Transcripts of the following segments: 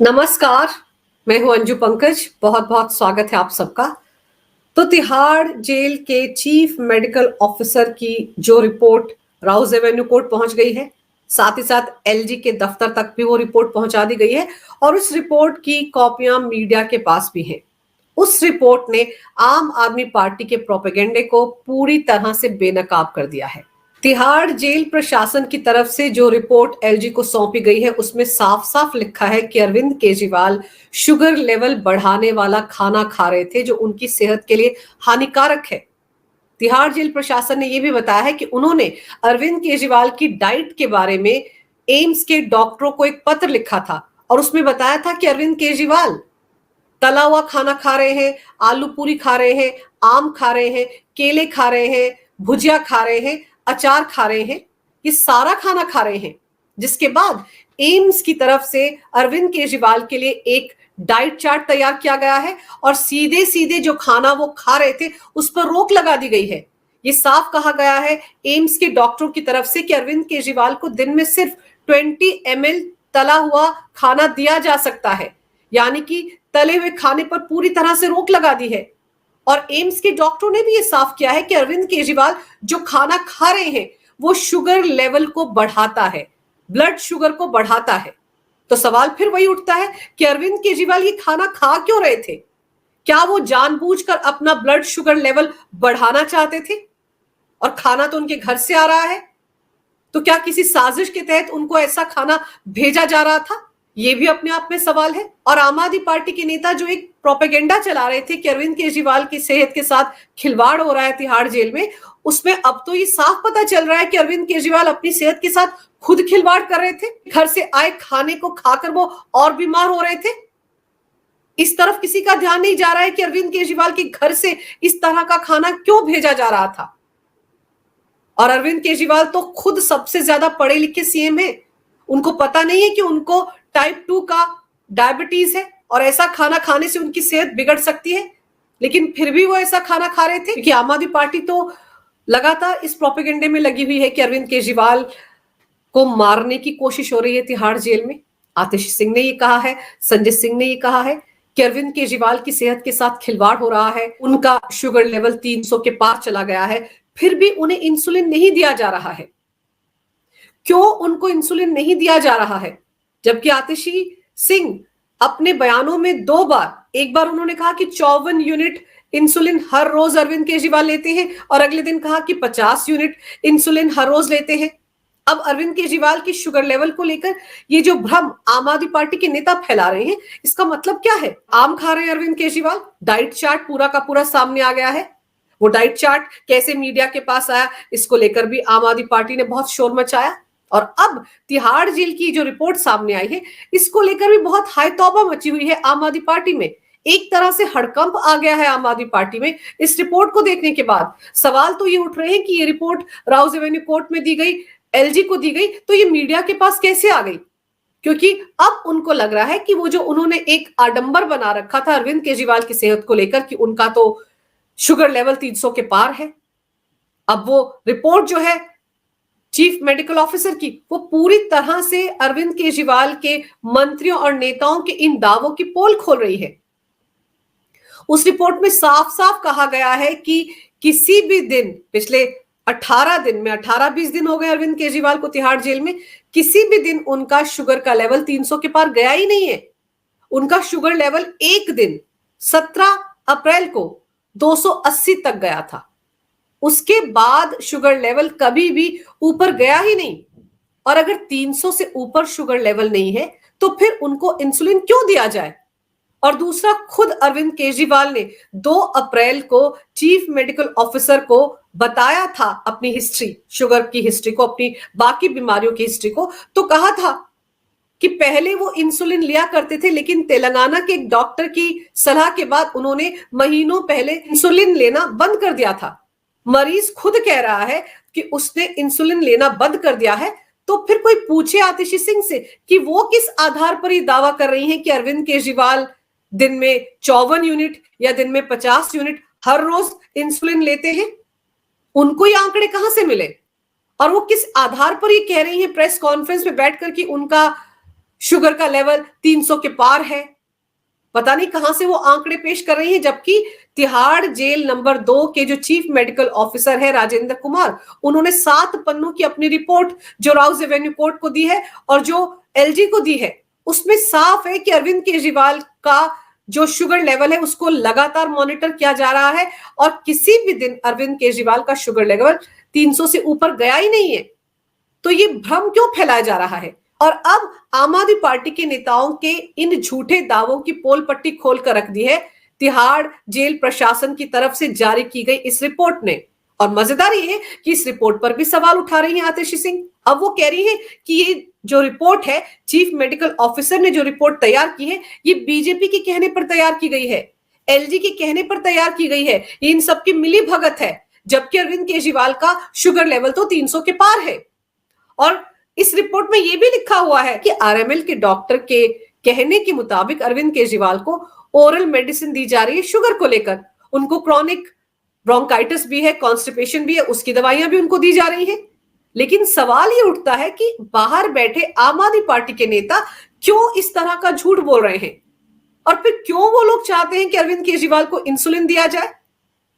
नमस्कार। मैं हूं अंजू पंकज। बहुत बहुत स्वागत है आप सबका। तो तिहाड़ जेल के चीफ मेडिकल ऑफिसर की जो रिपोर्ट राउज एवेन्यू कोर्ट पहुंच गई है, साथ ही साथ एलजी के दफ्तर तक भी वो रिपोर्ट पहुंचा दी गई है और उस रिपोर्ट की कॉपियां मीडिया के पास भी हैं। उस रिपोर्ट ने आम आदमी पार्टी के प्रोपेगेंडे को पूरी तरह से बेनकाब कर दिया है। तिहाड़ जेल प्रशासन की तरफ से जो रिपोर्ट एलजी को सौंपी गई है उसमें साफ साफ लिखा है कि अरविंद केजरीवाल शुगर लेवल बढ़ाने वाला खाना खा रहे थे जो उनकी सेहत के लिए हानिकारक है। तिहाड़ जेल प्रशासन ने यह भी बताया है कि उन्होंने अरविंद केजरीवाल की डाइट के बारे में एम्स के डॉक्टरों को एक पत्र लिखा था और उसमें बताया था कि अरविंद केजरीवाल तला हुआ खाना खा रहे हैं, आलू पूरी खा रहे हैं, आम खा रहे हैं, केले खा रहे हैं, भुजिया खा रहे हैं, अचार खा रहे हैं, ये सारा खाना खा रहे हैं। जिसके बाद एम्स की तरफ से अरविंद केजरीवाल के लिए एक डाइट चार्ट तैयार किया गया है और सीधे सीधे जो खाना वो खा रहे थे उस पर रोक लगा दी गई है। ये साफ कहा गया है एम्स के डॉक्टरों की तरफ से कि अरविंद केजरीवाल को दिन में सिर्फ 20 ml तला हुआ खाना दिया जा सकता है, यानी कि तले हुए खाने पर पूरी तरह से रोक लगा दी है। और एम्स के डॉक्टरों ने भी ये साफ किया है कि अरविंद केजरीवाल जो खाना खा रहे हैं वो शुगर लेवल को बढ़ाता है, ब्लड शुगर को बढ़ाता है। तो सवाल फिर वही उठता है कि अरविंद केजरीवाल ये खाना खा क्यों रहे थे? क्या वो जानबूझकर अपना ब्लड शुगर लेवल बढ़ाना चाहते थे? और खाना तो उनके घर से आ रहा है, तो क्या किसी साजिश के तहत उनको ऐसा खाना भेजा जा रहा था? ये भी अपने आप में सवाल है। और आम आदमी पार्टी के नेता जो एक प्रोपेगेंडा चला रहे थे कि अरविंद केजरीवाल की सेहत के साथ खिलवाड़ हो रहा है तिहाड़ जेल में, उसमें अब तो ये साफ पता चल रहा है कि अरविंद केजरीवाल अपनी सेहत के साथ खुद खिलवाड़ कर रहे थे। घर से आए खाने को खाकर वो और बीमार हो रहे थे। इस तरफ किसी का ध्यान नहीं जा रहा है कि अरविंद केजरीवाल के घर से इस तरह का खाना क्यों भेजा जा रहा था। और अरविंद केजरीवाल तो खुद सबसे ज्यादा पढ़े लिखे सीएम है। उनको पता नहीं है कि उनको टाइप 2 का डायबिटीज है और ऐसा खाना खाने से उनकी सेहत बिगड़ सकती है, लेकिन फिर भी वो ऐसा खाना खा रहे थे। क्योंकि आम आदमी पार्टी तो लगातार इस प्रोपेगेंडे में लगी हुई है कि अरविंद केजरीवाल को मारने की कोशिश हो रही है तिहाड़ जेल में। आतिश सिंह ने ये कहा है, संजय सिंह ने ये कहा है कि अरविंद केजरीवाल की सेहत के साथ खिलवाड़ हो रहा है, उनका शुगर लेवल 300 के पार चला गया है, फिर भी उन्हें इंसुलिन नहीं दिया जा रहा है। क्यों उनको इंसुलिन नहीं दिया जा रहा है? जबकि आतिशी सिंह अपने बयानों में दो बार, एक बार उन्होंने कहा कि 54 यूनिट इंसुलिन हर रोज अरविंद केजरीवाल लेते हैं और अगले दिन कहा कि 50 यूनिट इंसुलिन हर रोज लेते हैं। अब अरविंद केजरीवाल की शुगर लेवल को लेकर ये जो भ्रम आम आदमी पार्टी के नेता फैला रहे हैं, इसका मतलब क्या है? आम खा रहे हैं अरविंद केजरीवाल, डाइट चार्ट पूरा का पूरा सामने आ गया है। वो डाइट चार्ट कैसे मीडिया के पास आया, इसको लेकर भी आम आदमी पार्टी ने बहुत शोर मचाया। और अब तिहाड़ जेल की जो रिपोर्ट सामने आई है, इसको लेकर भी बहुत हाय तौबा मची हुई है आम आदमी पार्टी में। एक तरह से हड़कंप आ गया है आम आदमी पार्टी में इस रिपोर्ट को देखने के बाद। सवाल तो ये उठ रहे हैं कि ये रिपोर्ट राउज एवेन्यू कोर्ट में दी गई, एलजी को दी गई, तो ये मीडिया के पास कैसे आ गई? क्योंकि अब उनको लग रहा है कि वो जो उन्होंने एक आडंबर बना रखा था अरविंद केजरीवाल की सेहत को लेकर कि उनका तो शुगर लेवल 300 के पार है, अब वो रिपोर्ट जो है चीफ मेडिकल ऑफिसर की, वो पूरी तरह से अरविंद केजरीवाल के मंत्रियों और नेताओं के इन दावों की पोल खोल रही है। उस रिपोर्ट में साफ साफ कहा गया है कि किसी भी दिन, पिछले 18 दिन में, 18-20 दिन हो गए अरविंद केजरीवाल को तिहाड़ जेल में, किसी भी दिन उनका शुगर का लेवल 300 के पार गया ही नहीं है। उनका शुगर लेवल एक दिन 17 अप्रैल को 280 तक गया था। उसके बाद शुगर लेवल कभी भी ऊपर गया ही नहीं। और अगर 300 से ऊपर शुगर लेवल नहीं है तो फिर उनको इंसुलिन क्यों दिया जाए? और दूसरा, खुद अरविंद केजरीवाल ने 2 अप्रैल को चीफ मेडिकल ऑफिसर को बताया था अपनी हिस्ट्री, शुगर की हिस्ट्री को, अपनी बाकी बीमारियों की हिस्ट्री को, तो कहा था कि पहले वो इंसुलिन लिया करते थे, लेकिन तेलंगाना के एक डॉक्टर की सलाह के बाद उन्होंने महीनों पहले इंसुलिन लेना बंद कर दिया था। मरीज खुद कह रहा है कि उसने इंसुलिन लेना बंद कर दिया है। तो फिर कोई पूछे आतिशी सिंह से कि वो किस आधार पर ये दावा कर रही हैं कि अरविंद केजरीवाल दिन में 54 यूनिट या दिन में 50 यूनिट हर रोज इंसुलिन लेते हैं? उनको ये आंकड़े कहां से मिले और वो किस आधार पर ये कह रही हैं प्रेस कॉन्फ्रेंस में बैठकर कि उनका शुगर का लेवल 300 के पार है। पता नहीं कहां से वो आंकड़े पेश कर रही है, जबकि तिहाड़ जेल नंबर 2 के जो चीफ मेडिकल ऑफिसर है राजेंद्र कुमार, उन्होंने 7 पन्नों की अपनी रिपोर्ट जो राउज एवेन्यू कोर्ट को दी है और जो एलजी को दी है, उसमें साफ है कि अरविंद केजरीवाल का जो शुगर लेवल है उसको लगातार मॉनिटर किया जा रहा है और किसी भी दिन अरविंद केजरीवाल का शुगर लेवल 300 से ऊपर गया ही नहीं है। तो ये भ्रम क्यों फैलाया जा रहा है? और अब आम आदमी पार्टी के नेताओं के इन झूठे दावों की पोल पट्टी खोल कर रख दी है तिहाड़ जेल प्रशासन की तरफ से जारी की गई इस रिपोर्ट ने। और मजेदार ये है कि इस रिपोर्ट पर भी सवाल उठा रही है आतिशी सिंह। अब वो कह रही है कि ये जो रिपोर्ट है, चीफ मेडिकल ऑफिसर ने जो रिपोर्ट तैयार की है, ये बीजेपी के कहने पर तैयार की गई है, एलजी के कहने पर तैयार की गई है, ये इन सबकी मिली भगत है, जबकि अरविंद केजरीवाल का शुगर लेवल तो 300 के पार है। और इस रिपोर्ट में यह भी लिखा हुआ है कि आरएमएल के डॉक्टर के कहने के मुताबिक अरविंद केजरीवाल को ओरल मेडिसिन दी जा रही है शुगर को लेकर। उनको क्रॉनिक ब्रोंकाइटिस भी है, कॉन्स्टिपेशन भी है, उसकी दवाइयां भी उनको दी जा रही है। लेकिन सवाल ये उठता है कि बाहर बैठे आम आदमी पार्टी के नेता क्यों इस तरह का झूठ बोल रहे हैं, और फिर क्यों वो लोग चाहते हैं कि अरविंद केजरीवाल को इंसुलिन दिया जाए,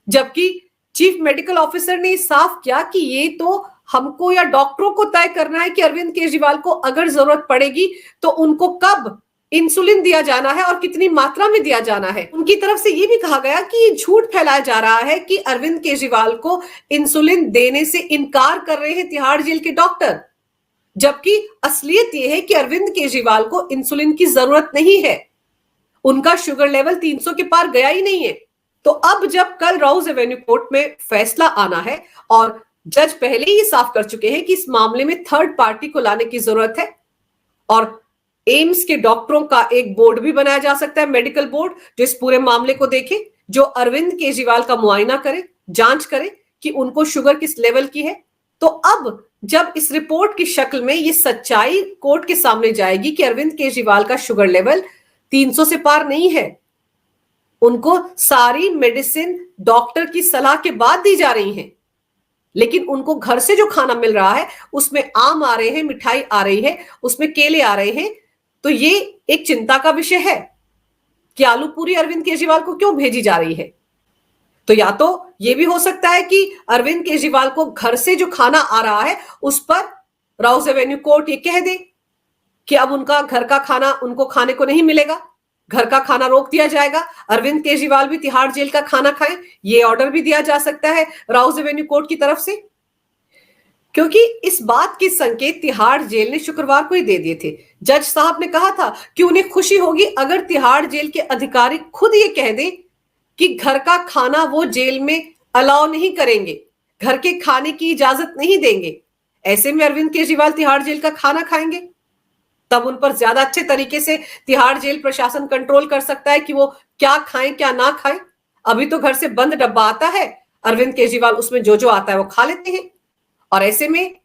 जबकि चीफ मेडिकल ऑफिसर ने साफ किया कि ये तो हमको या डॉक्टरों को तय करना है कि अरविंद केजरीवाल को अगर जरूरत पड़ेगी तो उनको कब इंसुलिन दिया जाना है और कितनी मात्रा में दिया जाना है। उनकी तरफ से यह भी कहा गया कि ये झूठ फैलाया जा रहा है कि अरविंद केजरीवाल को इंसुलिन देने से इनकार कर रहे हैं तिहाड़ जेल के डॉक्टर, जबकि असलियत यह है कि अरविंद केजरीवाल को इंसुलिन की जरूरत नहीं है, उनका शुगर लेवल 300 के पार गया ही नहीं है। तो अब जब कल राउज एवेन्यू कोर्ट में फैसला आना है और जज पहले ही साफ कर चुके हैं कि इस मामले में थर्ड पार्टी को लाने की जरूरत है और एम्स के डॉक्टरों का एक बोर्ड भी बनाया जा सकता है, मेडिकल बोर्ड, जो इस पूरे मामले को देखे, जो अरविंद केजरीवाल का मुआयना करे, जांच करे कि उनको शुगर किस लेवल की है। तो अब जब इस रिपोर्ट की शक्ल में ये सच्चाई कोर्ट के सामने जाएगी कि अरविंद केजरीवाल का शुगर लेवल 300 से पार नहीं है, उनको सारी मेडिसिन डॉक्टर की सलाह के बाद दी जा रही है, लेकिन उनको घर से जो खाना मिल रहा है उसमें आम आ रहे हैं, मिठाई आ रही है, उसमें केले आ रहे हैं, तो ये एक चिंता का विषय है कि आलू पूरी अरविंद केजरीवाल को क्यों भेजी जा रही है। तो या तो ये भी हो सकता है कि अरविंद केजरीवाल को घर से जो खाना आ रहा है उस पर राउज एवेन्यू कोर्ट ये कह दे कि अब उनका घर का खाना उनको खाने को नहीं मिलेगा, घर का खाना रोक दिया जाएगा, अरविंद केजरीवाल भी तिहाड़ जेल का खाना खाएं, ये ऑर्डर भी दिया जा सकता है राउज एवेन्यू कोर्ट की तरफ से, क्योंकि इस बात के संकेत तिहाड़ जेल ने शुक्रवार को ही दे दिए थे। जज साहब ने कहा था कि उन्हें खुशी होगी अगर तिहाड़ जेल के अधिकारी खुद ये कह दें कि घर का खाना वो जेल में अलाउ नहीं करेंगे, घर के खाने की इजाजत नहीं देंगे। ऐसे में अरविंद केजरीवाल तिहाड़ जेल का खाना खाएंगे, तब उन पर ज्यादा अच्छे तरीके से तिहाड़ जेल प्रशासन कंट्रोल कर सकता है कि वो क्या खाएं क्या ना खाएं। अभी तो घर से बंद डब्बा आता है, अरविंद केजरीवाल उसमें जो जो आता है वो खा लेते हैं। और ऐसे में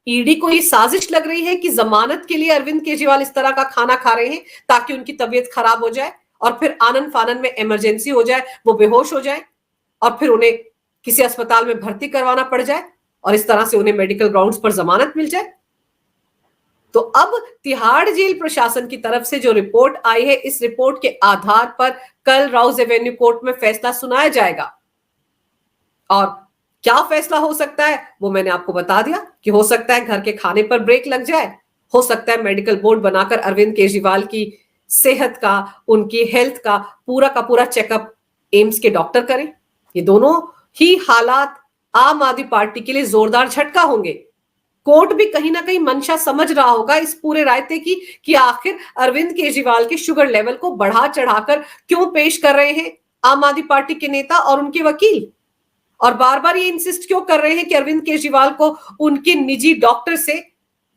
ईडी को ये साजिश लग रही है कि जमानत के लिए अरविंद केजरीवाल इस तरह का खाना खा रहे हैं ताकि उनकी तबीयत खराब हो जाए और फिर आनन फानन में इमरजेंसी हो जाए, वो बेहोश हो जाए और फिर उन्हें किसी अस्पताल में भर्ती करवाना पड़ जाए और इस तरह से उन्हें मेडिकल ग्राउंड्स पर जमानत मिल जाए। तो अब तिहाड़ जेल प्रशासन की तरफ से जो रिपोर्ट आई है, इस रिपोर्ट के आधार पर कल राउज एवेन्यू कोर्ट में फैसला सुनाया जाएगा। और क्या फैसला हो सकता है वो मैंने आपको बता दिया कि हो सकता है घर के खाने पर ब्रेक लग जाए, हो सकता है मेडिकल बोर्ड बनाकर अरविंद केजरीवाल की सेहत का, उनकी हेल्थ का पूरा चेकअप एम्स के डॉक्टर करें। ये दोनों ही हालात आम आदमी पार्टी के लिए जोरदार झटका होंगे। कोर्ट भी कहीं ना कहीं मंशा समझ रहा होगा इस पूरे रायते की कि आखिर अरविंद केजरीवाल के शुगर लेवल को बढ़ा चढ़ाकर क्यों पेश कर रहे हैं आम आदमी पार्टी के नेता और उनके वकील, और बार बार ये इंसिस्ट क्यों कर रहे हैं कि अरविंद केजरीवाल को उनके निजी डॉक्टर से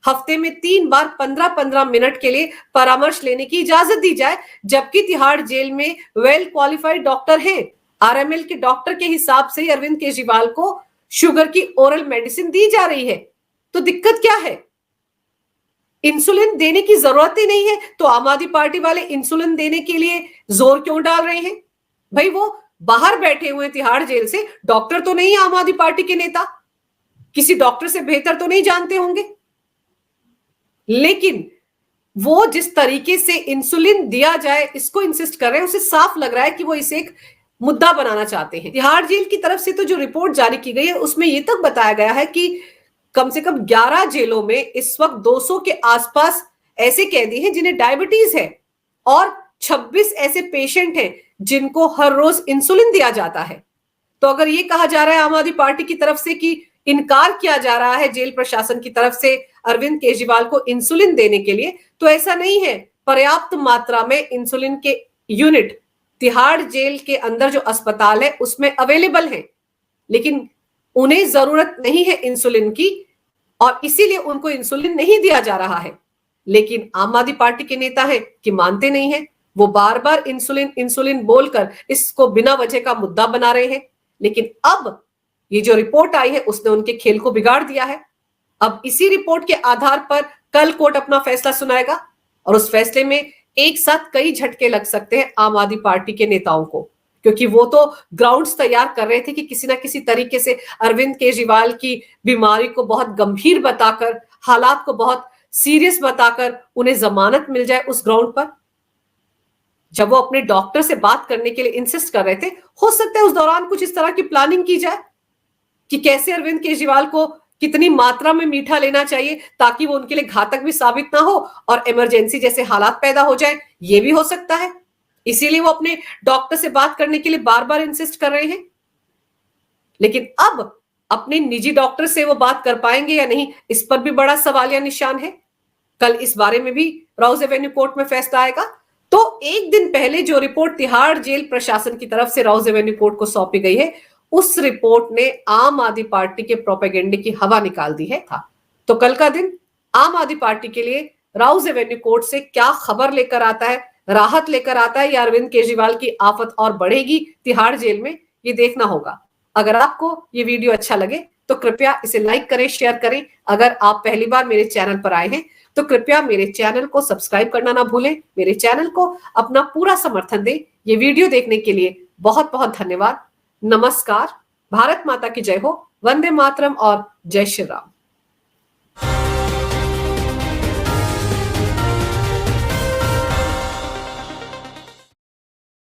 हफ्ते में 3 बार 15-15 मिनट के लिए परामर्श लेने की इजाजत दी जाए, जबकि तिहाड़ जेल में वेल क्वालिफाइड डॉक्टर हैं। आरएमएल के डॉक्टर के हिसाब से अरविंद केजरीवाल को शुगर की ओरल मेडिसिन दी जा रही है। तो दिक्कत क्या है? इंसुलिन देने की जरूरत ही नहीं है तो आम आदमी पार्टी वाले इंसुलिन देने के लिए जोर क्यों डाल रहे हैं? भाई वो बाहर बैठे हुए तिहाड़ जेल से डॉक्टर तो नहीं, आम आदमी पार्टी के नेता किसी डॉक्टर से बेहतर तो नहीं जानते होंगे, लेकिन वो जिस तरीके से इंसुलिन दिया जाए इसको इंसिस्ट कर रहे हैं, उसे साफ लग रहा है कि वो इसे एक मुद्दा बनाना चाहते हैं। तिहाड़ जेल की तरफ से तो जो रिपोर्ट जारी की गई है उसमें यह तक बताया गया है कि कम से कम 11 जेलों में इस वक्त 200 के आसपास ऐसे कैदी हैं जिन्हें डायबिटीज है और 26 ऐसे पेशेंट हैं जिनको हर रोज इंसुलिन दिया जाता है। तो अगर ये कहा जा रहा है आम आदमी पार्टी की तरफ से कि इनकार किया जा रहा है जेल प्रशासन की तरफ से अरविंद केजरीवाल को इंसुलिन देने के लिए, तो ऐसा नहीं है। पर्याप्त मात्रा में इंसुलिन के यूनिट तिहाड़ जेल के अंदर जो अस्पताल है उसमें अवेलेबल है, लेकिन उन्हें जरूरत नहीं है इंसुलिन की और इसीलिए उनको इंसुलिन नहीं दिया जा रहा है। लेकिन आम आदमी पार्टी के नेता हैं कि मानते नहीं है, वो बार बार इंसुलिन इंसुलिन बोलकर इसको बिना वजह का मुद्दा बना रहे हैं। लेकिन अब ये जो रिपोर्ट आई है उसने उनके खेल को बिगाड़ दिया है। अब इसी रिपोर्ट के आधार पर कल कोर्ट अपना फैसला सुनाएगा और उस फैसले में एक साथ कई झटके लग सकते हैं आम आदमी पार्टी के नेताओं को, क्योंकि वो तो ग्राउंड्स तैयार कर रहे थे कि किसी ना किसी तरीके से अरविंद केजरीवाल की बीमारी को बहुत गंभीर बताकर, हालात को बहुत सीरियस बताकर उन्हें जमानत मिल जाए। उस ग्राउंड पर जब वो अपने डॉक्टर से बात करने के लिए इंसिस्ट कर रहे थे, हो सकता है उस दौरान कुछ इस तरह की प्लानिंग की जाए कि कैसे अरविंद केजरीवाल को कितनी मात्रा में मीठा लेना चाहिए ताकि वो उनके लिए घातक भी साबित ना हो और इमरजेंसी जैसे हालात पैदा हो जाए। ये भी हो सकता है, इसीलिए वो अपने डॉक्टर से बात करने के लिए बार बार इंसिस्ट कर रहे हैं। लेकिन अब अपने निजी डॉक्टर से वो बात कर पाएंगे या नहीं, इस पर भी बड़ा सवालिया निशान है। कल इस बारे में भी राउज एवेन्यू कोर्ट में फैसला आएगा। तो एक दिन पहले जो रिपोर्ट तिहाड़ जेल प्रशासन की तरफ से राउज एवेन्यू कोर्ट को सौंपी गई है, उस रिपोर्ट ने आम आदमी पार्टी के प्रोपेगेंडे की हवा निकाल दी है था। तो कल का दिन आम आदमी पार्टी के लिए राउज एवेन्यू कोर्ट से क्या खबर लेकर आता है, राहत लेकर आता है या अरविंद केजरीवाल की आफत और बढ़ेगी तिहाड़ जेल में, ये देखना होगा। अगर आपको ये वीडियो अच्छा लगे तो कृपया इसे लाइक करें, शेयर करें। अगर आप पहली बार मेरे चैनल पर आए हैं तो कृपया मेरे चैनल को सब्सक्राइब करना ना भूलें। मेरे चैनल को अपना पूरा समर्थन दें। ये वीडियो देखने के लिए बहुत बहुत धन्यवाद। नमस्कार। भारत माता की जय हो। वंदे मातरम और जय श्री राम।